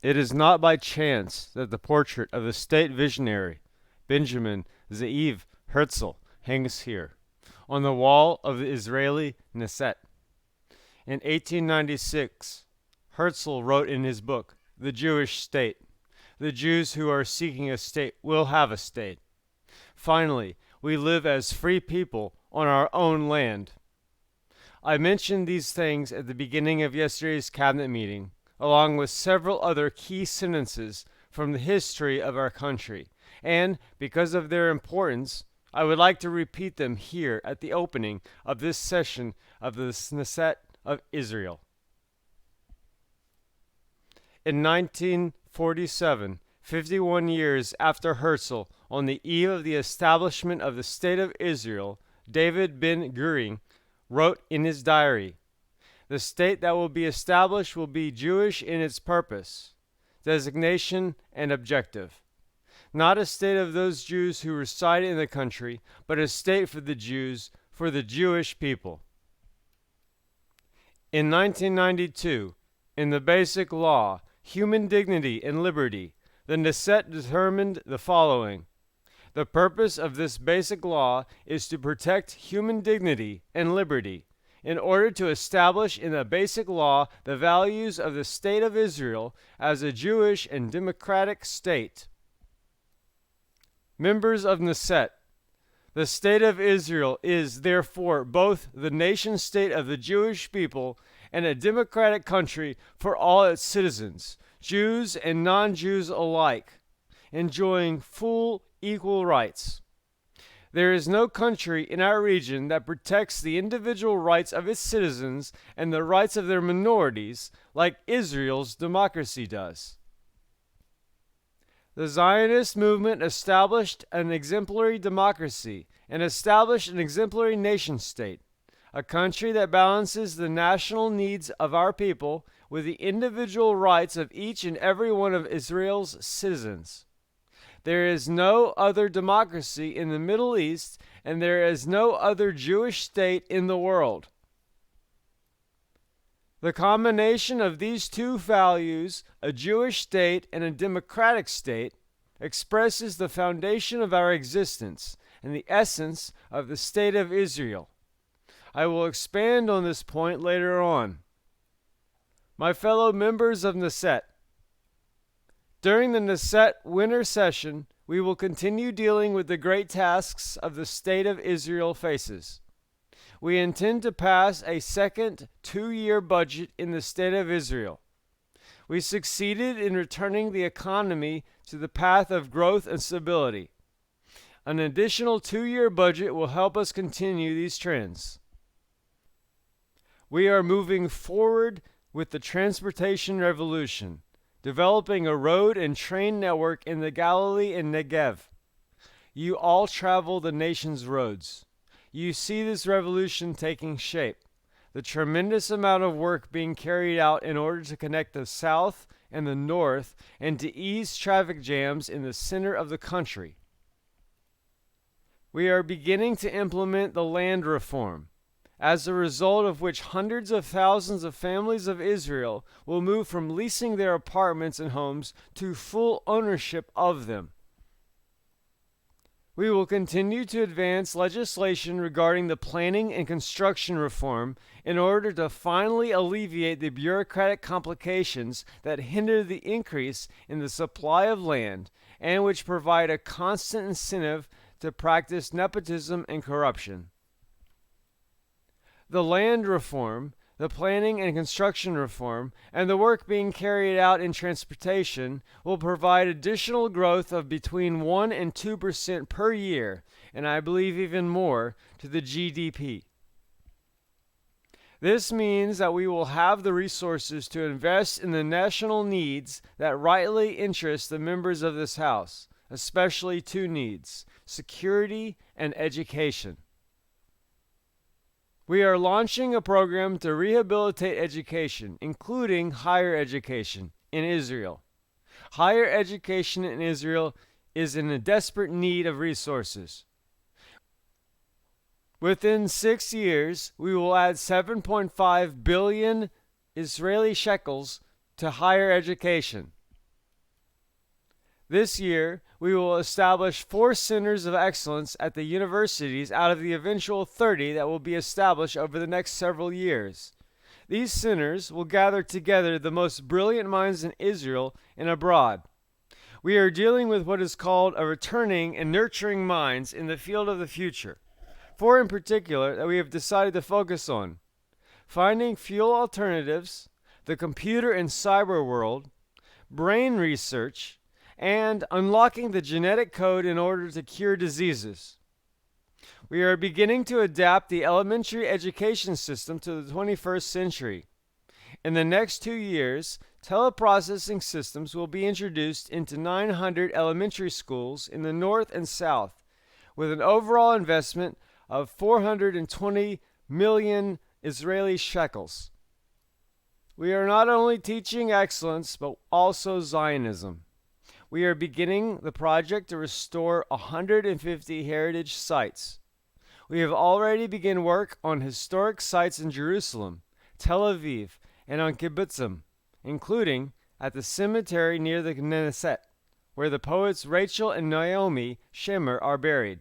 It is not by chance that the portrait of the state visionary, Benjamin Zeev Herzl, hangs here, on the wall of the Israeli Knesset. In 1896, Herzl wrote in his book, The Jewish State, the Jews who are seeking a state will have a state. Finally, we live as free people on our own land. I mentioned these things at the beginning of yesterday's cabinet meeting, along with several other key sentences from the history of our country, and because of their importance, I would like to repeat them here at the opening of this session of the Knesset of Israel. In 1947, 51 years after Herzl, on the eve of the establishment of the State of Israel, David Ben-Gurion wrote in his diary, "The state that will be established will be Jewish in its purpose, designation, and objective. Not a state of those Jews who reside in the country, but a state for the Jews, for the Jewish people." In 1992, in the Basic Law, Human Dignity and Liberty, the Knesset determined the following: the purpose of this basic law is to protect human dignity and liberty, in order to establish in the basic law the values of the State of Israel as a Jewish and democratic state. Members of Knesset, the State of Israel is therefore both the nation state of the Jewish people and a democratic country for all its citizens, Jews and non-Jews alike, enjoying full equal rights. There is no country in our region that protects the individual rights of its citizens and the rights of their minorities like Israel's democracy does. The Zionist movement established an exemplary democracy and established an exemplary nation state, a country that balances the national needs of our people with the individual rights of each and every one of Israel's citizens. There is no other democracy in the Middle East, and there is no other Jewish state in the world. The combination of these two values, a Jewish state and a democratic state, expresses the foundation of our existence and the essence of the State of Israel. I will expand on this point later on. My fellow members of Knesset, during the Knesset winter session, we will continue dealing with the great tasks of the State of Israel faces. We intend to pass a second 2-year budget in the State of Israel. We succeeded in returning the economy to the path of growth and stability. An additional 2-year budget will help us continue these trends. We are moving forward with the transportation revolution, developing a road and train network in the Galilee and Negev. You all travel the nation's roads. You see this revolution taking shape, the tremendous amount of work being carried out in order to connect the South and the North and to ease traffic jams in the center of the country. We are beginning to implement the land reform, as a result of which hundreds of thousands of families of Israel will move from leasing their apartments and homes to full ownership of them. We will continue to advance legislation regarding the planning and construction reform in order to finally alleviate the bureaucratic complications that hinder the increase in the supply of land and which provide a constant incentive to practice nepotism and corruption. The land reform, the planning and construction reform, and the work being carried out in transportation will provide additional growth of between 1 and 2% per year, and I believe even more, to the GDP. This means that we will have the resources to invest in the national needs that rightly interest the members of this House, especially two needs: security and education. We are launching a program to rehabilitate education, including higher education, in Israel. Higher education in Israel is in a desperate need of resources. Within 6 years, we will add 7.5 billion Israeli shekels to higher education. This year, we will establish 4 centers of excellence at the universities out of the eventual 30 that will be established over the next several years. These centers will gather together the most brilliant minds in Israel and abroad. We are dealing with what is called a returning and nurturing minds in the field of the future. 4 in particular that we have decided to focus on: finding fuel alternatives, the computer and cyber world, brain research, and unlocking the genetic code in order to cure diseases. We are beginning to adapt the elementary education system to the 21st century. In the next 2 years, teleprocessing systems will be introduced into 900 elementary schools in the north and south, with an overall investment of 420 million Israeli shekels. We are not only teaching excellence, but also Zionism. We are beginning the project to restore 150 heritage sites. We have already begun work on historic sites in Jerusalem, Tel Aviv, and on kibbutzim, including at the cemetery near the Knesset, where the poets Rachel and Naomi Shemer are buried,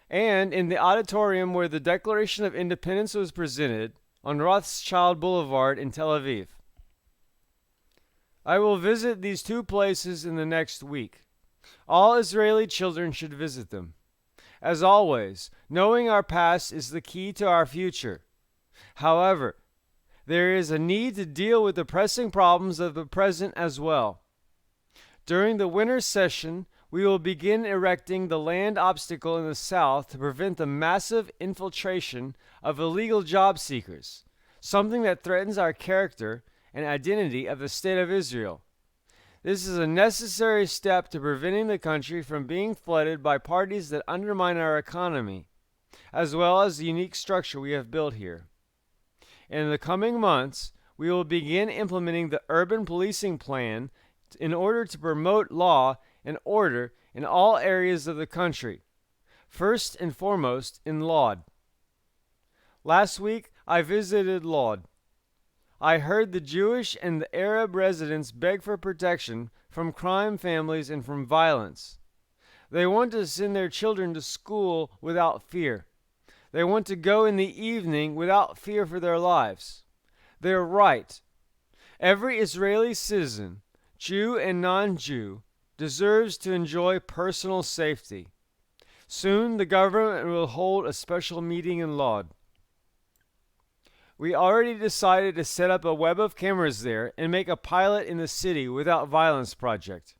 and in the auditorium where the Declaration of Independence was presented on Rothschild Boulevard in Tel Aviv. I will visit these 2 places in the next week. All Israeli children should visit them. As always, knowing our past is the key to our future. However, there is a need to deal with the pressing problems of the present as well. During the winter session, we will begin erecting the land obstacle in the south to prevent the massive infiltration of illegal job seekers, something that threatens our character and identity of the State of Israel. This is a necessary step to preventing the country from being flooded by parties that undermine our economy, as well as the unique structure we have built here. In the coming months, we will begin implementing the urban policing plan in order to promote law and order in all areas of the country, first and foremost in Lod. Last week, I visited Lod. I heard the Jewish and the Arab residents beg for protection from crime families and from violence. They want to send their children to school without fear. They want to go in the evening without fear for their lives. They're right. Every Israeli citizen, Jew and non-Jew, deserves to enjoy personal safety. Soon the government will hold a special meeting in Lod. We already decided to set up a web of cameras there and make a pilot in the city without violence project.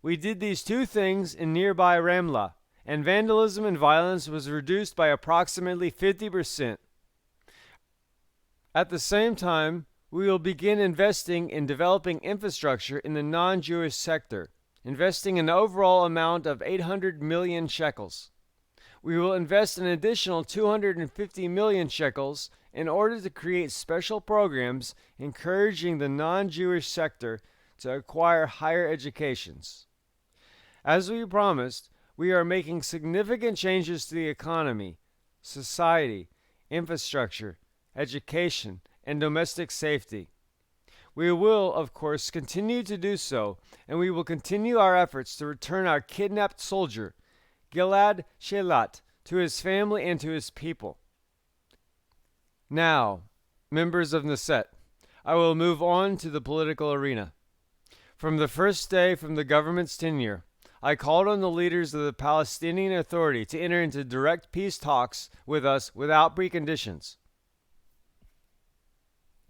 We did these 2 things in nearby Ramla, and vandalism and violence was reduced by approximately 50%. At the same time, we will begin investing in developing infrastructure in the non-Jewish sector, investing an overall amount of 800 million shekels. We will invest an additional 250 million shekels in order to create special programs encouraging the non-Jewish sector to acquire higher educations. As we promised, we are making significant changes to the economy, society, infrastructure, education, and domestic safety. We will, of course, continue to do so, and we will continue our efforts to return our kidnapped soldier, Gilad Shalit, to his family and to his people. Now, members of Knesset, I will move on to the political arena. From the first day from the government's tenure, I called on the leaders of the Palestinian Authority to enter into direct peace talks with us without preconditions.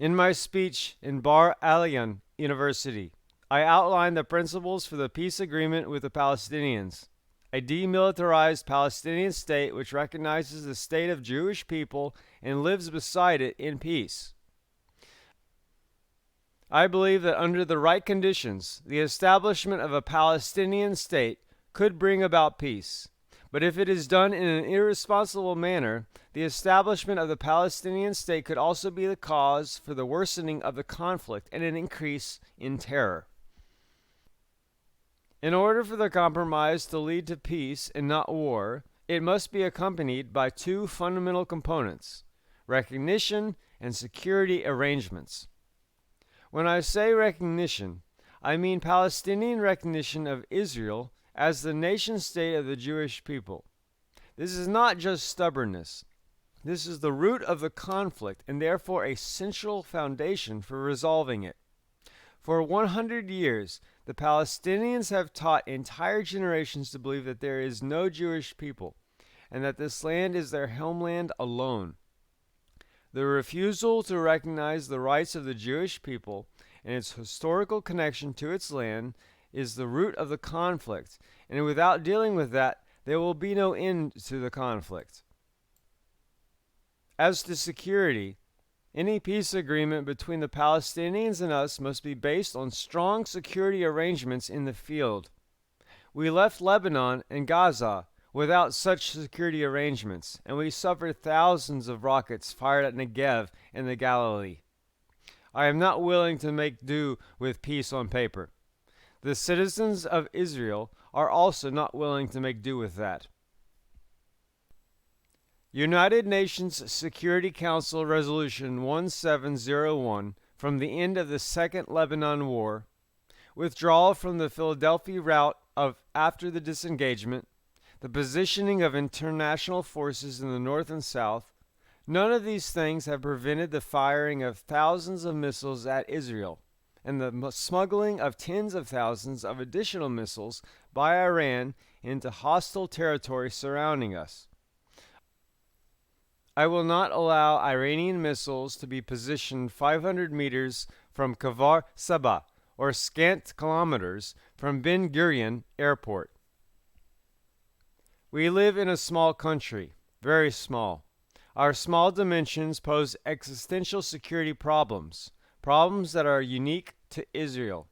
In my speech in Bar Ilan University, I outlined the principles for the peace agreement with the Palestinians: a demilitarized Palestinian state which recognizes the state of Jewish people and lives beside it in peace. I believe that under the right conditions, the establishment of a Palestinian state could bring about peace. But if it is done in an irresponsible manner, the establishment of the Palestinian state could also be the cause for the worsening of the conflict and an increase in terror. In order for the compromise to lead to peace and not war, it must be accompanied by 2 fundamental components: recognition and security arrangements. When I say recognition, I mean Palestinian recognition of Israel as the nation state of the Jewish people. This is not just stubbornness. This is the root of the conflict and therefore a central foundation for resolving it. For 100 years, the Palestinians have taught entire generations to believe that there is no Jewish people and that this land is their homeland alone. The refusal to recognize the rights of the Jewish people and its historical connection to its land is the root of the conflict, and without dealing with that, there will be no end to the conflict. As to security, any peace agreement between the Palestinians and us must be based on strong security arrangements in the field. We left Lebanon and Gaza without such security arrangements, and we suffered thousands of rockets fired at Negev and the Galilee. I am not willing to make do with peace on paper. The citizens of Israel are also not willing to make do with that. United Nations Security Council Resolution 1701 from the end of the Second Lebanon War, withdrawal from the Philadelphia route after the disengagement, the positioning of international forces in the north and south, none of these things have prevented the firing of thousands of missiles at Israel and the smuggling of tens of thousands of additional missiles by Iran into hostile territory surrounding us. I will not allow Iranian missiles to be positioned 500 meters from Kfar Saba or scant kilometers from Ben-Gurion airport. We live in a small country, very small. Our small dimensions pose existential security problems, problems that are unique to Israel.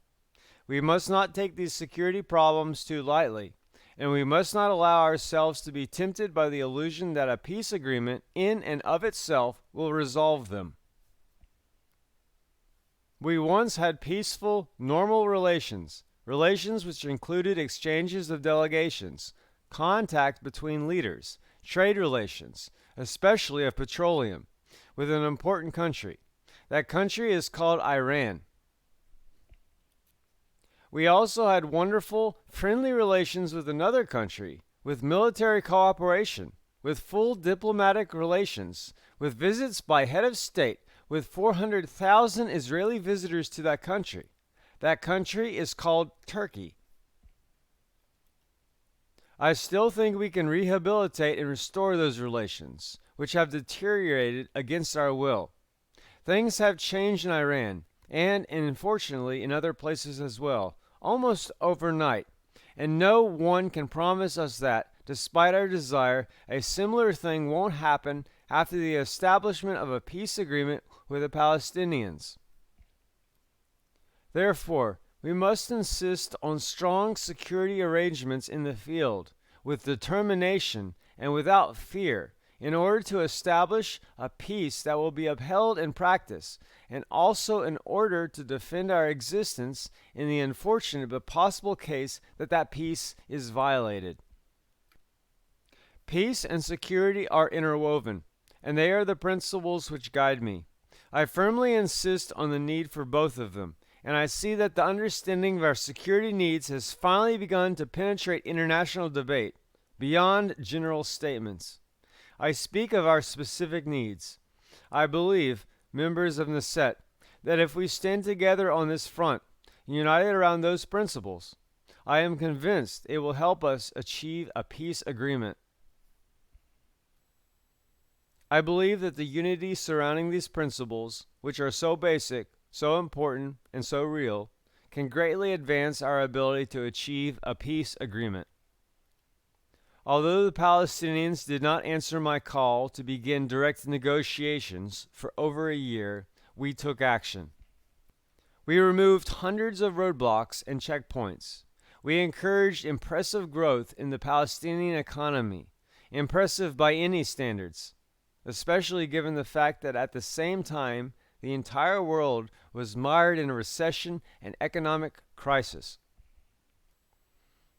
We must not take these security problems too lightly, and we must not allow ourselves to be tempted by the illusion that a peace agreement in and of itself will resolve them. We once had peaceful, normal relations which included exchanges of delegations, contact between leaders, trade relations, especially of petroleum, with an important country. That country is called Iran. We also had wonderful, friendly relations with another country, with military cooperation, with full diplomatic relations, with visits by head of state, with 400,000 Israeli visitors to that country. That country is called Turkey. I still think we can rehabilitate and restore those relations, which have deteriorated against our will. Things have changed in Iran, and unfortunately in other places as well, almost overnight, and no one can promise us that, despite our desire, a similar thing won't happen after the establishment of a peace agreement with the Palestinians. Therefore, we must insist on strong security arrangements in the field, with determination and without fear, in order to establish a peace that will be upheld in practice, and also in order to defend our existence in the unfortunate but possible case that that peace is violated. Peace and security are interwoven, and they are the principles which guide me. I firmly insist on the need for both of them, and I see that the understanding of our security needs has finally begun to penetrate international debate, beyond general statements. I speak of our specific needs. I believe, members of Knesset, that if we stand together on this front, united around those principles, I am convinced it will help us achieve a peace agreement. I believe that the unity surrounding these principles, which are so basic, so important, and so real, can greatly advance our ability to achieve a peace agreement. Although the Palestinians did not answer my call to begin direct negotiations for over a year, we took action. We removed hundreds of roadblocks and checkpoints. We encouraged impressive growth in the Palestinian economy, impressive by any standards, especially given the fact that at the same time, the entire world was mired in a recession and economic crisis.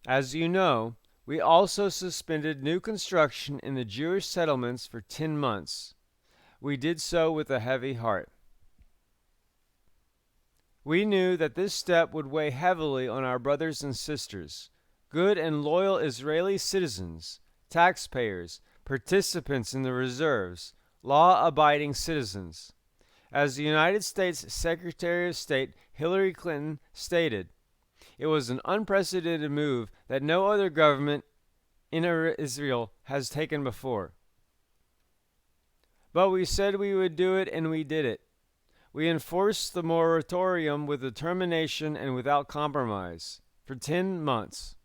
As you know, we also suspended new construction in the Jewish settlements for 10 months. We did so with a heavy heart. We knew that this step would weigh heavily on our brothers and sisters, good and loyal Israeli citizens, taxpayers, participants in the reserves, law-abiding citizens. As the United States Secretary of State Hillary Clinton stated, it was an unprecedented move that no other government in Israel has taken before. But we said we would do it, and we did it. We enforced the moratorium with determination and without compromise for 10 months.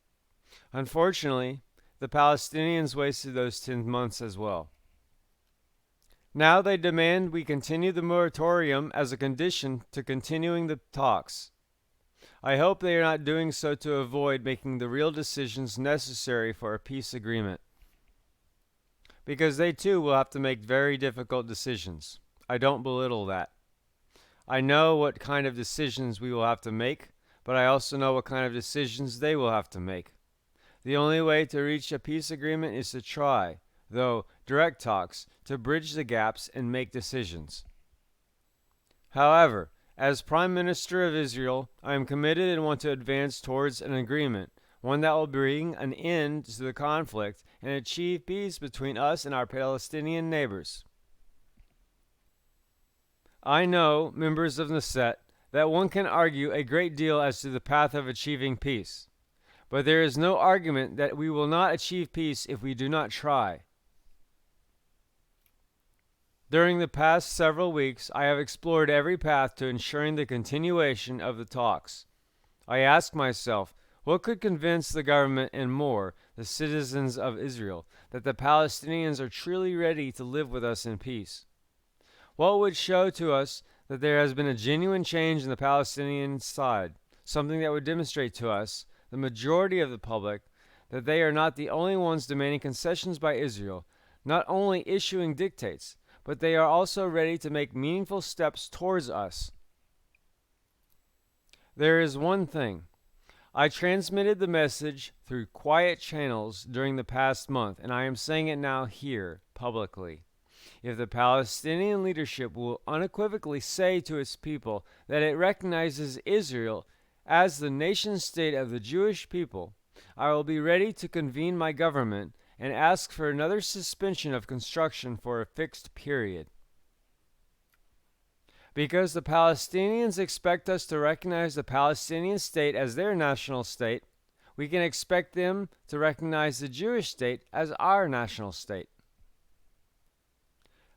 Unfortunately, the Palestinians wasted those 10 months as well. Now they demand we continue the moratorium as a condition to continuing the talks. I hope they are not doing so to avoid making the real decisions necessary for a peace agreement, because they too will have to make very difficult decisions. I don't belittle that. I know what kind of decisions we will have to make, but I also know what kind of decisions they will have to make. The only way to reach a peace agreement is to try, though direct talks, to bridge the gaps and make decisions. However, as Prime Minister of Israel, I am committed and want to advance towards an agreement, one that will bring an end to the conflict and achieve peace between us and our Palestinian neighbors. I know, members of Knesset, that one can argue a great deal as to the path of achieving peace, but there is no argument that we will not achieve peace if we do not try. During the past several weeks, I have explored every path to ensuring the continuation of the talks. I asked myself, what could convince the government and more, the citizens of Israel, that the Palestinians are truly ready to live with us in peace? What would show to us that there has been a genuine change in the Palestinian side, something that would demonstrate to us, the majority of the public, that they are not the only ones demanding concessions by Israel, not only issuing dictates, but they are also ready to make meaningful steps towards us? There is one thing. I transmitted the message through quiet channels during the past month, and I am saying it now here, publicly. If the Palestinian leadership will unequivocally say to its people that it recognizes Israel as the nation state of the Jewish people, I will be ready to convene my government and ask for another suspension of construction for a fixed period. Because the Palestinians expect us to recognize the Palestinian state as their national state, we can expect them to recognize the Jewish state as our national state.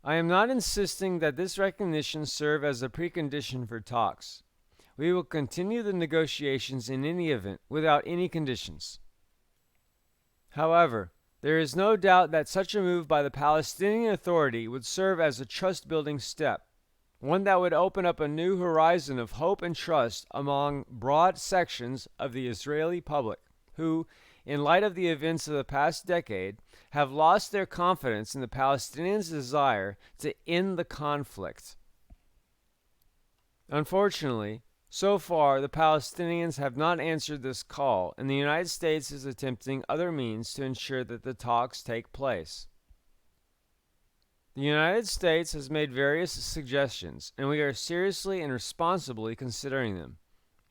I am not insisting that this recognition serve as a precondition for talks. We will continue the negotiations in any event, without any conditions. However, there is no doubt that such a move by the Palestinian Authority would serve as a trust-building step, one that would open up a new horizon of hope and trust among broad sections of the Israeli public, who, in light of the events of the past decade, have lost their confidence in the Palestinians' desire to end the conflict. Unfortunately, so far the Palestinians have not answered this call, and the United States is attempting other means to ensure that the talks take place. The United States has made various suggestions, and we are seriously and responsibly considering them,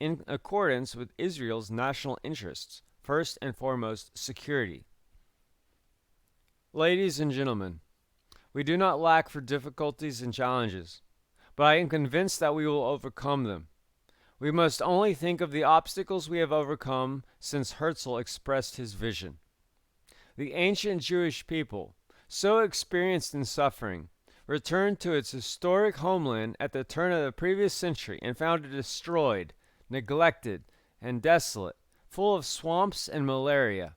in accordance with Israel's national interests, first and foremost security. Ladies and gentlemen, we do not lack for difficulties and challenges, but I am convinced that we will overcome them. We must only think of the obstacles we have overcome since Herzl expressed his vision. The ancient Jewish people, so experienced in suffering, returned to its historic homeland at the turn of the previous century and found it destroyed, neglected, and desolate, full of swamps and malaria.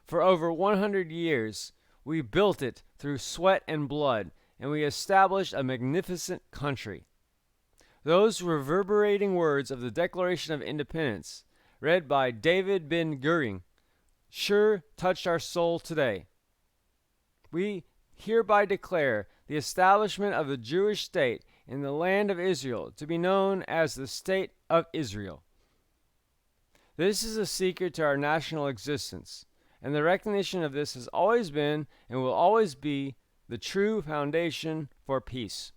For over 100 years, we built it through sweat and blood, and we established a magnificent country. Those reverberating words of the Declaration of Independence, read by David Ben-Gurion, sure touched our soul today. We hereby declare the establishment of the Jewish state in the land of Israel to be known as the State of Israel. This is a secret to our national existence, and the recognition of this has always been and will always be the true foundation for peace.